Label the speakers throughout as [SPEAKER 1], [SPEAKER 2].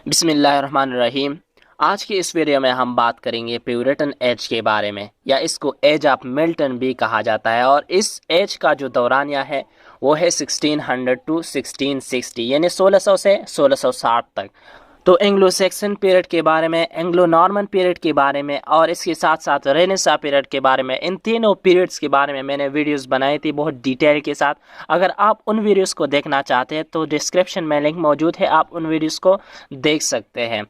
[SPEAKER 1] बिस्मिल्लाहिर्रहमानिर्रहीम। आज की इस वीडियो में हम बात करेंगे प्यूरिटन एज के बारे में, या इसको एज ऑफ मिल्टन भी कहा जाता है। और इस एज का जो दौरानिया है वो है 1600 टू 1660, यानी 1600 से 1660 तक। तो एंग्लो सेक्सन पीरियड के बारे में, एंग्लो नॉर्मन पीरियड के बारे में और इसके साथ साथ रेनेसां पीरियड के बारे में, इन तीनों पीरियड्स के बारे में मैंने वीडियोस बनाई थी बहुत डिटेल के साथ। अगर आप उन वीडियोस को देखना चाहते हैं तो डिस्क्रिप्शन में लिंक मौजूद है, आप उन वीडियोस को देख सकते हैं।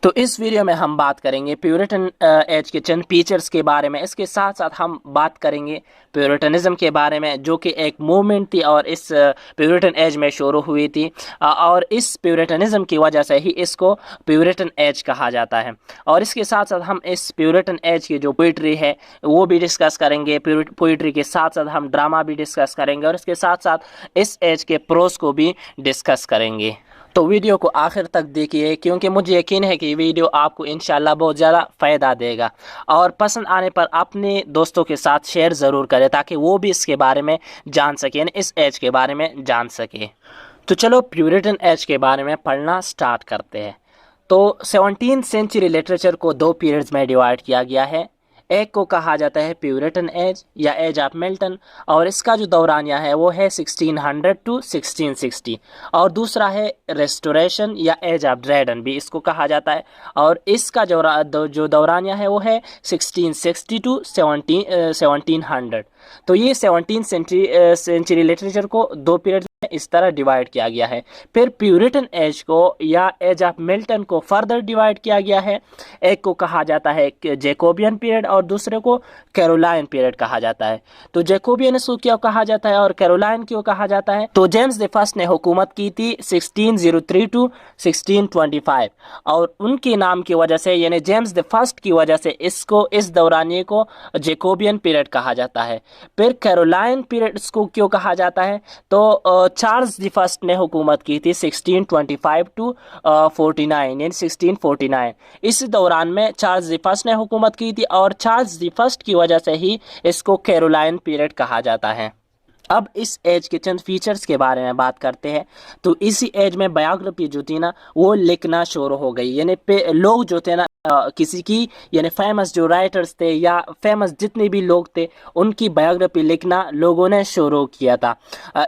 [SPEAKER 1] तो इस वीडियो में हम बात करेंगे प्यूरिटन एज के चंद फीचर्स के बारे में। इसके साथ साथ हम बात करेंगे प्यूरिटनिज्म के बारे में, जो कि एक मूवमेंट थी और इस प्यूरिटन एज में शुरू हुई थी, और इस प्यूरिटनिज्म की वजह से ही इसको प्यूरिटन एज कहा जाता है। और इसके साथ साथ हम इस प्यूरिटन एज की जो पोइट्री है वो भी डिस्कस करेंगे। पोइट्री के साथ साथ हम ड्रामा भी डिस्कस करेंगे और इसके साथ साथ इस एज के प्रोस को भी डिस्कस करेंगे। तो वीडियो को आखिर तक देखिए, क्योंकि मुझे यकीन है कि वीडियो आपको इंशाल्लाह बहुत ज़्यादा फ़ायदा देगा। और पसंद आने पर अपने दोस्तों के साथ शेयर ज़रूर करें ताकि वो भी इसके बारे में जान सकें, इस एज के बारे में जान सके। तो चलो प्यूरिटन एज के बारे में पढ़ना स्टार्ट करते हैं। तो 17th सेंचुरी लिटरेचर को दो पीरियड्स में डिवाइड किया गया है। एक को कहा जाता है प्यूरिटन एज या एज ऑफ मिल्टन, और इसका जो दौरानिया है वो है 1600 टू 1660। और दूसरा है रेस्टोरेशन या एज ऑफ ड्रैगन भी इसको कहा जाता है, और इसका जो दौरानिया है वो है 1660 टू 1700। तो ये 17th सेंचुरी लिटरेचर को दो पीरियड इस तरह डिवाइड किया गया है। फिर प्यूरिटन एज को या एज ऑफ मिल्टन को फर्दर डिवाइड किया गया है। एक को कहा जाता है जैकोबियन पीरियड और दूसरे को कैरोलाइन पीरियड कहा जाता है। तो जैकोबियन इसको क्यों कहा जाता है और कैरोलाइन क्यों कहा जाता है? तो जेम्स द फर्स्ट ने हुकूमत की थी 1603 टू 1625, और उनके नाम की वजह से, यानी जेम्स द फर्स्ट की वजह से, इसको इस दौरानिए को जैकोबियन पीरियड कहा जाता है। फिर कैरोलाइन पीरियड को क्यों कहा जाता है? तो चार्ल्स द फर्स्ट ने हुकूमत की थी 1625 टू 49, यानी 1649। इस दौरान में चार्ल्स द फर्स्ट ने हुकूमत की थी, और चार्ल्स द फर्स्ट की वजह से ही इसको कैरोलाइन पीरियड कहा जाता है। अब इस एज के चंद फीचर्स के बारे में बात करते हैं। तो इसी एज में बायोग्राफी जो थी ना वो लिखना शुरू हो गई, यानी लोग जो थे ना किसी की, यानी फेमस जो राइटर्स थे या फेमस जितने भी लोग थे उनकी बायोग्राफी लिखना लोगों ने शुरू किया था।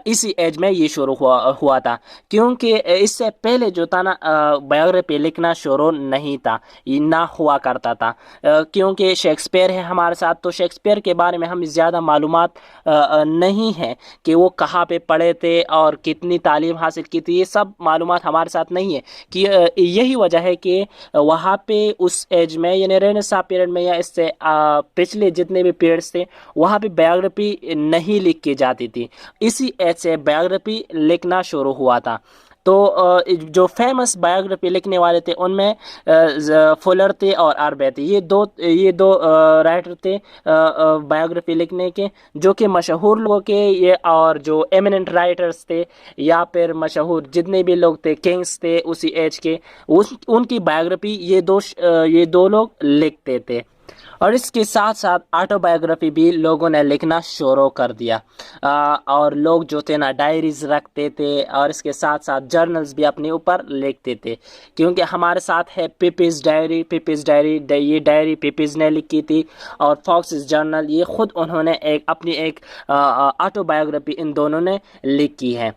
[SPEAKER 1] इसी एज में ये शुरू हुआ था, क्योंकि इससे पहले जो था ना बायोग्राफी लिखना शुरू नहीं था, ये ना हुआ करता था। क्योंकि शेक्सपियर है हमारे साथ, तो शेक्सपियर के बारे में हम ज़्यादा मालूमात नहीं है कि वो कहाँ पे पढ़े थे और कितनी तालीम हासिल की थी, ये सब मालूमात हमारे साथ नहीं है। कि यही वजह है कि वहाँ पे उस एज में, यानी रेनेसां पीरियड में या इससे पिछले जितने भी पीरियड्स थे वहाँ पे बायोग्राफी नहीं लिखी जाती थी। इसी एज से बायोग्राफी लिखना शुरू हुआ था। तो जो फेमस बायोग्राफी लिखने वाले थे उनमें फुलर थे और आर्बे थे। ये दो राइटर थे बायोग्राफी लिखने के, जो कि मशहूर लोगों के ये, और जो एमिनेंट राइटर्स थे या फिर मशहूर जितने भी लोग थे, किंग्स थे उसी एज के, उनकी बायोग्राफी ये दो लोग लिखते थे। और इसके साथ साथ ऑटोबायोग्राफी भी लोगों ने लिखना शुरू कर दिया। और लोग जो थे ना डायरीज रखते थे, और इसके साथ साथ जर्नल्स भी अपने ऊपर लिखते थे। क्योंकि हमारे साथ है पिपीज डायरी, ये डायरी पिपीज ने लिखी थी, और फॉक्स जर्नल, ये खुद उन्होंने अपनी एक ऑटोबायोग्राफी इन दोनों ने लिखी है।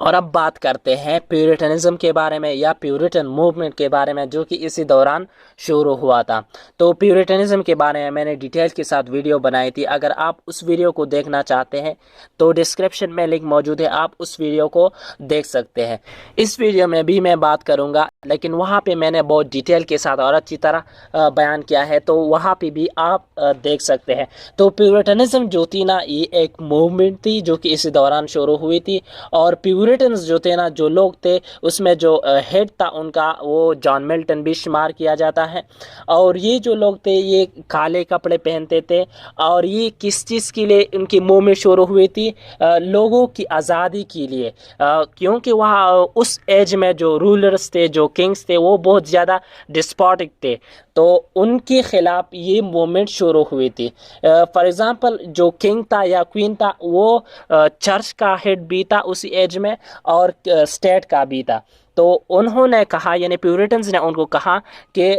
[SPEAKER 1] और अब बात करते हैं प्यूरिटनिज्म के बारे में या प्यूरिटन मूवमेंट के बारे में, जो कि इसी दौरान शुरू हुआ था। तो प्यूरिटनिज्म के बारे में मैंने डिटेल्स के साथ वीडियो बनाई थी। अगर आप उस वीडियो को देखना चाहते हैं तो डिस्क्रिप्शन में लिंक मौजूद है, आप उस वीडियो को देख सकते हैं। इस वीडियो में भी मैं बात करूंगा, लेकिन वहाँ पे मैंने बहुत डिटेल के साथ और अच्छी तरह बयान किया है, तो वहाँ पे भी आप देख सकते हैं। तो प्यूरिटनिज्म जो थी ना ये एक मूवमेंट थी जो कि इसी दौरान शुरू हुई थी। और प्यूरिटन्स जो थे ना, जो लोग थे उसमें जो हेड था उनका, वो जॉन मिल्टन भी शुमार किया जाता है। और ये जो लोग थे ये काले कपड़े पहनते थे, और ये किस चीज़ के लिए उनकी मूवमेंट शुरू हुई थी? लोगों की आज़ादी के लिए। क्योंकि वहाँ उस एज में जो रूलर्स थे, जो किंग्स थे, वो बहुत ज़्यादा डिस्पोटिक थे, तो उनके ख़िलाफ़ ये मूवमेंट शुरू हुई थी। फॉर एग्ज़ाम्पल जो किंग था या क्वीन था वो चर्च का हेड भी था उसी एज में, और स्टेट का भी था। तो उन्होंने कहा, यानी प्यूरिटन्स ने उनको कहा कि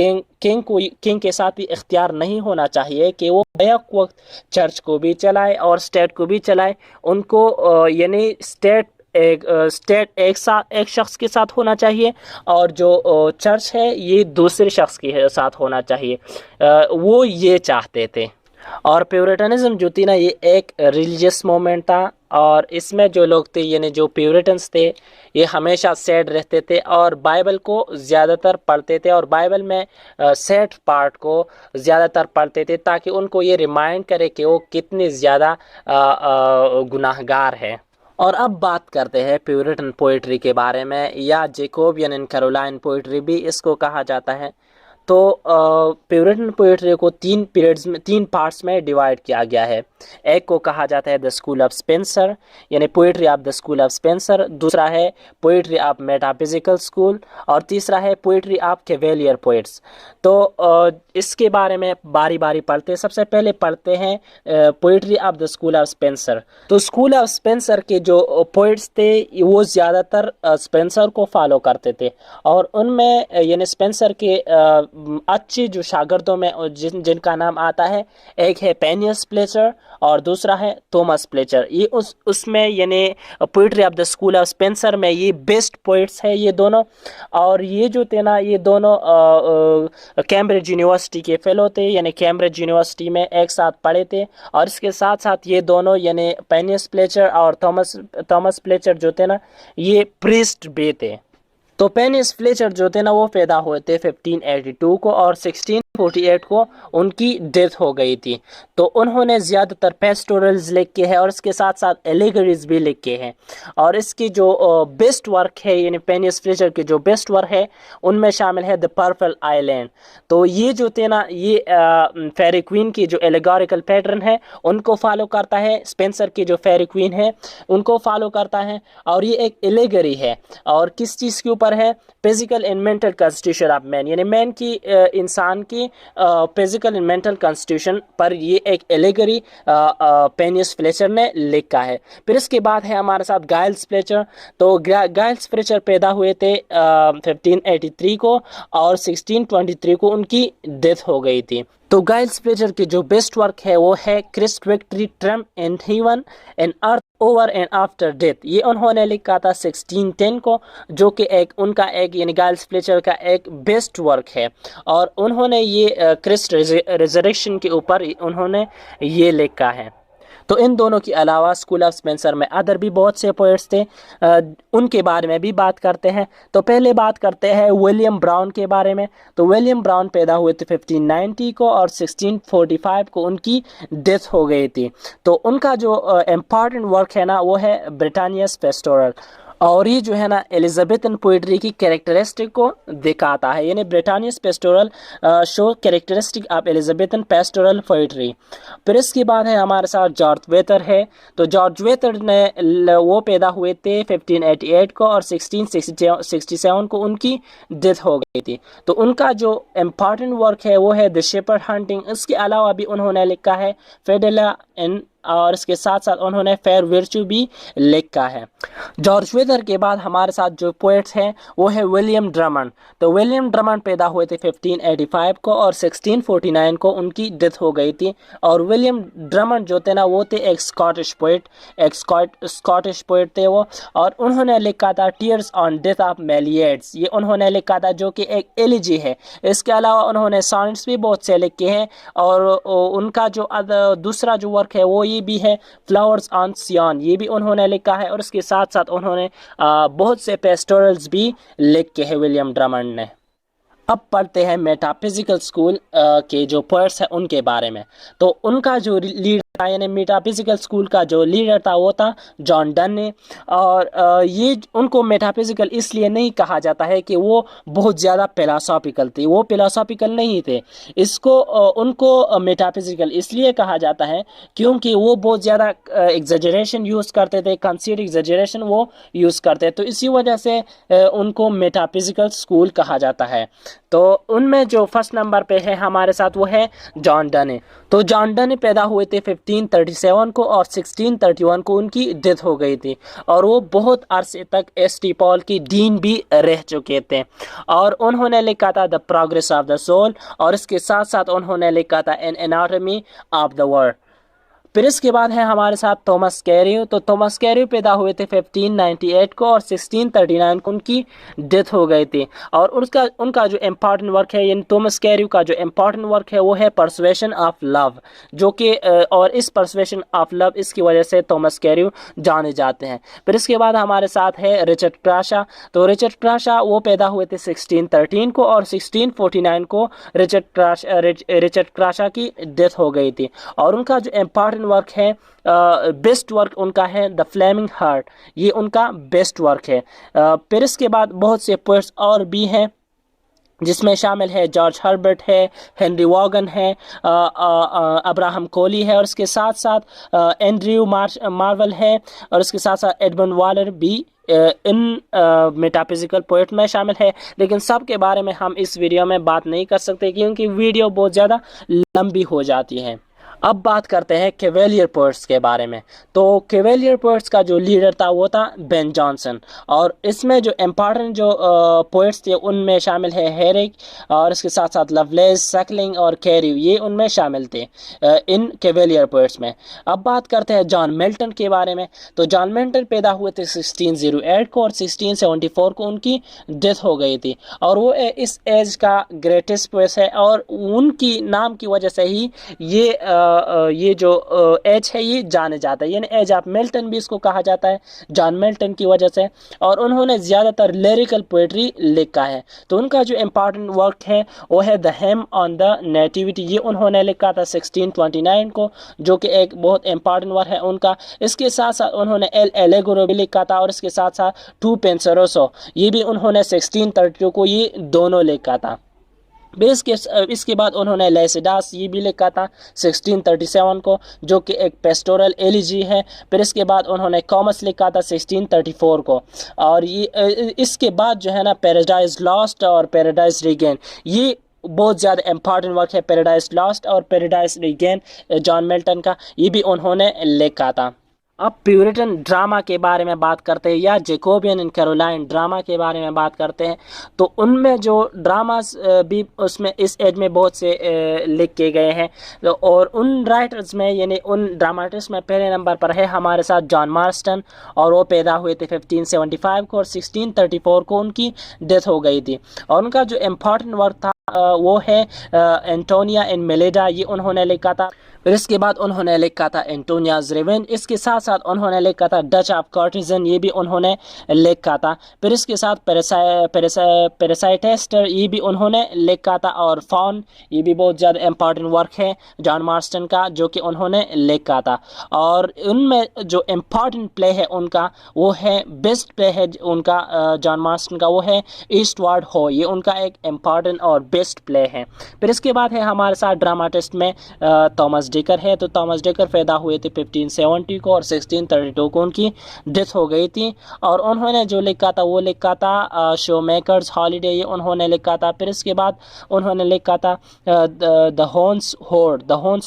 [SPEAKER 1] किंग के साथ ये इख्तियार नहीं होना चाहिए कि वो बैक वक्त चर्च को भी चलाए और स्टेट को भी चलाए। उनको यानी स्टेट एक शख्स के साथ होना चाहिए और जो चर्च है ये दूसरे शख्स के साथ होना चाहिए। वो ये चाहते थे। और प्यूरिटनिज्म जो थी ना, ये एक रिलीजियस मूवमेंट था और इसमें जो लोग थे, यानी जो प्यूरिटन्स थे, ये हमेशा सैड रहते थे और बाइबल को ज़्यादातर पढ़ते थे और बाइबल में सैड पार्ट को ज़्यादातर पढ़ते थे ताकि उनको ये रिमाइंड करे कि वो कितने ज़्यादा गुनाहगार है। और अब बात करते हैं प्यूरिटन पोइट्री के बारे में, या जैकोबियन एंड कैरोलाइन पोइट्री भी इसको कहा जाता है। तो प्यूरिटन पोइट्री को तीन पार्ट्स में डिवाइड किया गया है। एक को कहा जाता है द स्कूल ऑफ स्पेंसर, यानी poetry of the school of Spencer. दूसरा है पोइट्री ऑफ मेटाफिजिकल स्कूल और तीसरा है पोइट्री ऑफ कैवेलियर पोइट्स। तो इसके बारे में बारी बारी पढ़ते हैं। सबसे पहले पढ़ते हैं poetry of the school of Spencer. तो स्कूल ऑफ स्पेंसर के जो पोइट्स थे वो ज़्यादातर स्पेंसर को फॉलो करते थे और उनमें यानी स्पेंसर के अच्छे जो शागिर्दों में जिनका नाम आता है, एक है पेनियस प्लेचर और दूसरा है थॉमस प्लेचर। ये उसमें यानी poetry of the school of Spencer में ये बेस्ट पोइट्स है ये दोनों। और ये जो थे ना, ये दोनों कैम्ब्रिज यूनिवर्सिटी के फेलो थे, यानी कैम्ब्रिज यूनिवर्सिटी में एक साथ पढ़े थे। और इसके साथ साथ ये दोनों यानी पेनियस प्लेचर और थॉमस प्लेचर जो थे ना, ये प्रीस्ट भी थे। तो पेनियस फ्लेचर जो थे ना, वो पैदा हुए थे 1582 को और 1648 को उनकी डेथ हो गई थी। तो उन्होंने ज़्यादातर पेस्टोरल्स लिखे हैं और इसके साथ साथ एलिगरीज भी लिखे हैं। और इसकी जो बेस्ट वर्क है, यानी पेनियस फ्लेचर की जो बेस्ट वर्क है, उनमें शामिल है द पर्पल आइलैंड। तो ये जो थे ना, ये फेरी क्वीन की जो एलिगोरिकल पैटर्न है उनको फॉलो करता है। स्पेंसर की जो फेरी क्वीन है उनको फॉलो करता है और ये एक एलिगरी है। और किस चीज़ के ऊपर है? Physical and mental constitution of man, यानी मैन की इंसान की फिजिकल एंड मेंटल कॉन्स्टिट्यूशन पर ये एक एलिगरी पेनियस फ्लेचर ने लिखा है। फिर इसके बाद है हमारे साथ गाइल्स फ्लेचर। तो गाइल्स फ्लेचर पैदा हुए थे 1583 को और 1623 को उनकी डेथ हो गई थी। तो गाइल्स फ्लेचर की जो बेस्ट वर्क है वो है Christ victory triumph in heaven and earth over and after death. ये उन्होंने लिखा था 1610 को, जो कि उनका यानी गाइल्स फ्लेचर का एक बेस्ट वर्क है। और उन्होंने ये क्रिस्ट रिजरेक्शन के ऊपर उन्होंने ये लिखा है। तो इन दोनों के अलावा स्कूल ऑफ स्पेंसर में अदर भी बहुत से पोएट्स थे, उनके बारे में भी बात करते हैं। तो पहले बात करते हैं विलियम ब्राउन के बारे में। तो विलियम ब्राउन पैदा हुए थे 1590 को और 1645 को उनकी डेथ हो गई थी। तो उनका जो इम्पॉर्टेंट वर्क है ना, वो है ब्रिटानियस पेस्टोरल। और ये जो है ना, एलिजाबेथन पोइट्री की कैरेक्टरिस्टिक को दिखाता है, यानी Britannia's pastoral show characteristic of Elizabethan pastoral poetry. फिर इसके बाद है हमारे साथ जॉर्ज वेतर है। तो जॉर्ज वेतर ने वो पैदा हुए थे 1588 को और 1667 को उनकी डेथ हो गई थी। तो उनका जो इम्पॉर्टेंट वर्क है वो है द शेपर्ड हंटिंग। इसके अलावा भी उन्होंने लिखा है फेडेला इन, और इसके साथ साथ उन्होंने फेयर वर्च्यू भी लिखा है। जॉर्ज वेतर के बाद हमारे साथ जो पोएट्स हैं वो है विलियम ड्रमंड। तो विलियम ड्रमंड पैदा हुए थे 1585 को और 1649 को उनकी डेथ हो गई थी। और विलियम ड्रमंड जो थे ना, वो थे एक स्कॉटिश पोएट, स्कॉटिश पोएट थे वो। और उन्होंने लिखा था टीयर्स ऑन डेथ ऑफ मेलिएड्स, ये उन्होंने लिखा था, जो कि एक एलिजी है। इसके अलावा उन्होंने सॉनेट्स भी बहुत से लिखे हैं। और उनका जो दूसरा जो वर्क है वो ये भी है फ्लावर्स ऑन सियान, ये भी उन्होंने लिखा है। और इसके साथ साथ उन्होंने बहुत से पेस्टोरल्स भी लिखे हैं विलियम ड्रमंड ने। अब पढ़ते हैं मेटाफिजिकल स्कूल के जो पोएट्स हैं उनके बारे में। तो उनका जो लीडर था, यानी मेटाफिजिकल स्कूल का जो लीडर था वो था जॉन डन ने। और ये उनको मेटाफिजिकल इसलिए नहीं कहा जाता है कि वो बहुत ज़्यादा फिलोसॉफिकल थे, वो फिलोसॉफिकल नहीं थे। इसको उनको मेटाफिजिकल इसलिए कहा जाता है क्योंकि वो बहुत ज़्यादा एग्जेजरेशन यूज़ करते थे, कंसीड एग्जेजरेशन वो यूज़ करते। तो इसी वजह से उनको मेटाफिजिकल स्कूल कहा जाता है। तो तो उनमें जो फर्स्ट नंबर पे है हमारे साथ वो है जॉन डने। तो जॉन डने पैदा हुए थे 1537 को और 1631 को उनकी डेथ हो गई थी, और वो बहुत अरसे तक एसटी पॉल की डीन भी रह चुके थे। और उन्होंने लिखा था the progress of the soul, और इसके साथ साथ उन्होंने लिखा था an anatomy of the world. फिर इसके बाद है हमारे साथ थॉमस कैरियो। तो थॉमस कैरियो पैदा हुए थे 1598 को और 1639 को उनकी डेथ हो गई थी। और उसका उनका जो इम्पॉर्टेंट वर्क है, यानी थॉमस कैरियो का जो इम्पॉर्टेंट वर्क है वो है परसुएशन ऑफ लव, जो कि और इस परसुएशन ऑफ लव इसकी वजह से थॉमस कैरियो जाने जाते हैं। फिर इसके बाद हमारे साथ है रिचर्ड क्राशा। तो रिचर्ड क्राशा वो पैदा हुए थे 1613 को और 1649 को रिचर्ड क्राशा की डेथ हो गई थी। और उनका जो इम्पॉर्टेंट वर्क है, बेस्ट वर्क उनका है द फ्लेमिंग हार्ट, ये उनका बेस्ट वर्क है। फिर इसके बाद बहुत से पोएट्स और भी हैं जिसमें शामिल है जॉर्ज हर्बर्ट है, हेनरी वॉगन है, अब्राहम कोली है, और इसके साथ साथ एंड्रयू मार्वल है, और इसके साथ साथ एडमंड वालर भी इन मेटाफिजिकल पोएट में शामिल है। लेकिन सब के बारे में हम इस वीडियो में बात नहीं कर सकते क्योंकि वीडियो बहुत ज़्यादा लंबी हो जाती है। अब बात करते हैं कैवेलियर पोएट्स के बारे में। तो कैवेलियर पोएट्स का जो लीडर था वो था बेन जॉनसन, और इसमें जो इम्पॉर्टेंट जो पोएट्स थे उनमें शामिल है हेरिक, और इसके साथ साथ लवलेस, सकलिंग और कैरी, ये उनमें शामिल थे इन कैवेलियर पोएट्स में। अब बात करते हैं जॉन मिल्टन के बारे में। तो जॉन मिल्टन पैदा हुए थे 1608 को और 1674 को उनकी डेथ हो गई थी, और वो इस एज का ग्रेटेस्ट पोएट है, और उनकी नाम की वजह से ही ये जो एज है ये जाने जाता है, यानी एज ऑफ मिल्टन भी इसको कहा जाता है जॉन मिल्टन की वजह से। और उन्होंने ज़्यादातर लिरिकल पोएट्री लिखा है। तो उनका जो इम्पॉर्टेंट वर्क है वो है the hymn on the nativity, ये उन्होंने लिखा था 1629 को, जो कि एक बहुत इम्पॉर्टेंट वर्क है उनका। इसके साथ साथ उन्होंने एल एलेगोरो भी लिखा था, और इसके साथ साथ टू पेंसरोसो ये भी उन्होंने 1632 को ये दोनों लिखा था। इसके बाद उन्होंने लेसिडास ये भी लिखा था 1637 को, जो कि एक पेस्टोरल एलिजी है। फिर इसके बाद उन्होंने कॉमस लिखा था 1634 को, और ये इसके बाद जो है ना पैराडाइज लॉस्ट और पैराडाइज रीगेन, ये बहुत ज़्यादा इंपॉर्टेंट वर्क है पैराडाइज लॉस्ट और पैराडाइज रीगेन जॉन मिल्टन का, ये भी उन्होंने लिखा था। अब प्यूरिटन ड्रामा के बारे में बात करते हैं, या जेकोबियन एंड कैरोलाइन ड्रामा के बारे में बात करते हैं। तो उनमें जो ड्रामास भी उसमें इस एज में बहुत से लिख के गए हैं। तो और उन राइटर्स में यानी उन ड्रामाटिस्ट में पहले नंबर पर है हमारे साथ जॉन मार्स्टन, और वो पैदा हुए थे 1575 को और 1634 को उनकी डेथ हो गई थी। और उनका जो इम्पॉर्टेंट वर्क था वो है एंटोनिया इन मेलेडा, ये उन्होंने लिखा था। फिर इसके बाद उन्होंने लिखा था एंटोनियाज रिवेंज। इसके साथ साथ उन्होंने लिखा था डच ऑफ कॉर्टिजन, ये भी उन्होंने लिखा था। फिर इसके साथ पैरासाइटेस्टर ये भी उन्होंने लिखा था, और फॉन ये भी बहुत ज़्यादा इंपॉर्टेंट वर्क है जॉन मार्स्टन का, जो कि उन्होंने लिखा था। और उनमें जो इम्पॉर्टेंट प्ले है उनका वो है, बेस्ट प्ले है उनका जॉन मार्स्टन का, वो है ईस्टवार्ड हो, ये उनका एक इम्पॉर्टेंट और बेस्ट प्ले है। फिर इसके बाद है हमारे साथ ड्रामाटिस्ट में थॉमस डिकर है। तो थॉमस डिकर पैदा हुए थे 1570 को और 1632 को उनकी डेथ हो गई थी। और उन्होंने जो लिखा था वो लिखा था शो मेकर्स हॉलीडे, ये उन्होंने लिखा था। फिर इसके बाद उन्होंने लिखा था द होन्स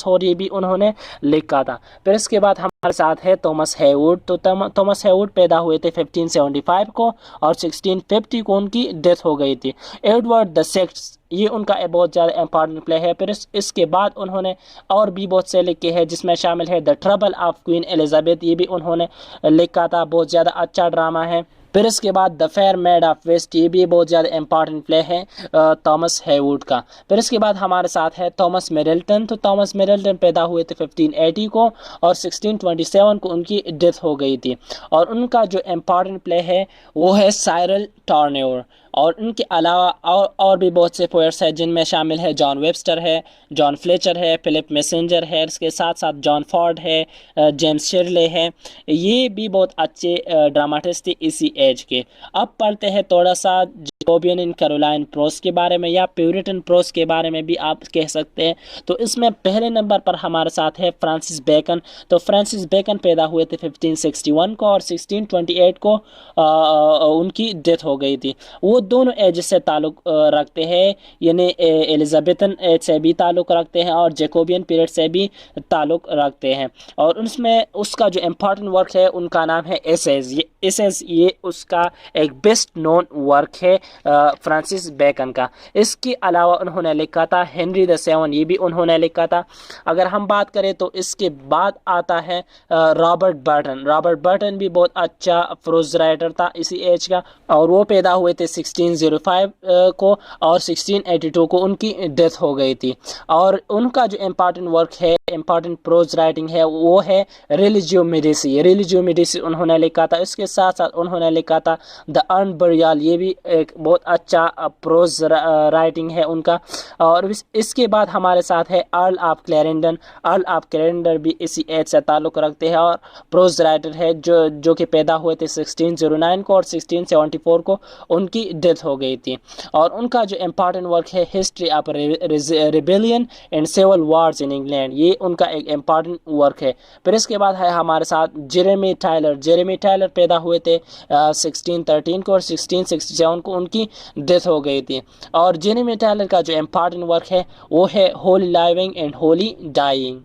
[SPEAKER 1] होड, ये भी उन्होंने लिखा था। फिर इसके बाद हमारे साथ है थॉमस हेवुड। तो थॉमस हेवुड पैदा हुए थे 1575 को और 1650 को उनकी डेथ हो गई थी। एडवर्ड द सिक्स्थ, ये उनका बहुत ज़्यादा इंपॉर्टेंट प्ले है। फिर इसके बाद उन्होंने और भी बहुत से लिखे हैं जिसमें शामिल है the trouble of queen Elizabeth, ये भी उन्होंने लिखा था, बहुत ज़्यादा अच्छा ड्रामा है। फिर इसके बाद the fair maid of west, ये भी बहुत ज़्यादा इंपॉर्टेंट प्ले है थॉमस हेवुड का। फिर इसके बाद हमारे साथ है थॉमस मिडल्टन। तो थॉमस मिडल्टन पैदा हुए थे 1580 को और 1627 को उनकी डेथ हो गई थी। और उनका जो इम्पॉर्टेंट प्ले है वो है साइरल टॉर्नेवर। और उनके अलावा और भी बहुत से पोएट्स हैं जिनमें शामिल है जॉन वेबस्टर है, जॉन फ्लेचर है, फिलिप मैसेंजर है, इसके साथ साथ जॉन फॉर्ड है, जेम्स शिरले है। ये भी बहुत अच्छे ड्रामाटिस्ट थे इसी एज के। अब पढ़ते हैं थोड़ा सा जैकोबियन इन कैरोलाइन प्रोस के बारे में या प्यूरिटन प्रोस के बारे में भी आप कह सकते हैं। तो इसमें पहले नंबर पर हमारे साथ है फ्रांसिस बेकन। तो फ्रांसिस बेकन पैदा हुए थे 1561 को और 1628 को उनकी डेथ हो गई थी। वो दोनों एज से ताल्लुक़ रखते हैं, यानी एलिजाबेथन एज से भी ताल्लुक़ रखते हैं और जैकोबियन पीरियड से भी ताल्लुक़ रखते हैं। और उसमें उसका जो इम्पॉर्टेंट वर्क है उनका नाम है एसेज। ये उसका एक बेस्ट नोन वर्क है फ्रांसिस बेकन का। इसके अलावा उन्होंने लिखा था हेनरी द सेवन, ये भी उन्होंने लिखा था। अगर हम बात करें तो इसके बाद आता है रॉबर्ट बर्टन। रॉबर्ट बर्टन भी बहुत अच्छा प्रोज राइटर था इसी एज का, और वो पैदा हुए थे 1605 को और 1682 को उनकी डेथ हो गई थी। और उनका जो इम्पॉर्टेंट वर्क है, इम्पॉर्टेंट प्रोज राइटिंग है, वो है रिलीजियो मेडिसी। रिलीजियो मेडिसी उन्होंने लिखा था। इसके साथ साथ उन्होंने लिखा था द अर्न बरियाल, ये भी एक बहुत अच्छा प्रोज राइटिंग है उनका। और इसके बाद हमारे साथ है अर्ल ऑफ क्लैरेंडन। अर्ल ऑफ क्लैरेंडन भी इसी एज से ताल्लुक़ रखते हैं और प्रोज राइटर है जो कि पैदा हुए थे 1609 को और 1674 को उनकी डेथ हो गई थी। और उनका जो इम्पॉर्टेंट वर्क है history of rebellion and civil wars in England, ये उनका एक इम्पॉर्टेंट वर्क है। फिर इसके बाद है हमारे साथ जेरेमी टायलर। जेरेमी टायलर पैदा हुए थे 1613 को और 1667 को उनकी डेथ हो गई थी। और जेरेमी टायलर का जो इम्पॉर्टेंट वर्क है वो है holy living and holy dying.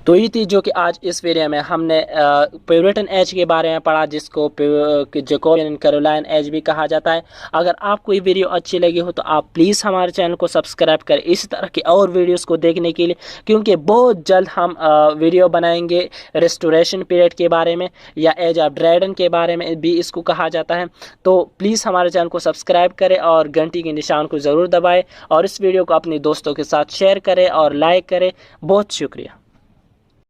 [SPEAKER 1] तो ये थी जो कि आज इस वीडियो में हमने प्यूरिटन एज के बारे में पढ़ा, जिसको जैकोबियन कैरोलाइन एज भी कहा जाता है। अगर आपको ये वीडियो अच्छी लगी हो तो आप प्लीज़ हमारे चैनल को सब्सक्राइब करें इस तरह के और वीडियोस को देखने के लिए, क्योंकि बहुत जल्द हम वीडियो बनाएंगे रेस्टोरेशन पीरियड के बारे में या एज ऑफ ड्रैगन के बारे में भी इसको कहा जाता है। तो प्लीज़ हमारे चैनल को सब्सक्राइब करें और घंटी के निशान को ज़रूर दबाएँ और इस वीडियो को अपने दोस्तों के साथ शेयर करें और लाइक करें। बहुत शुक्रिया।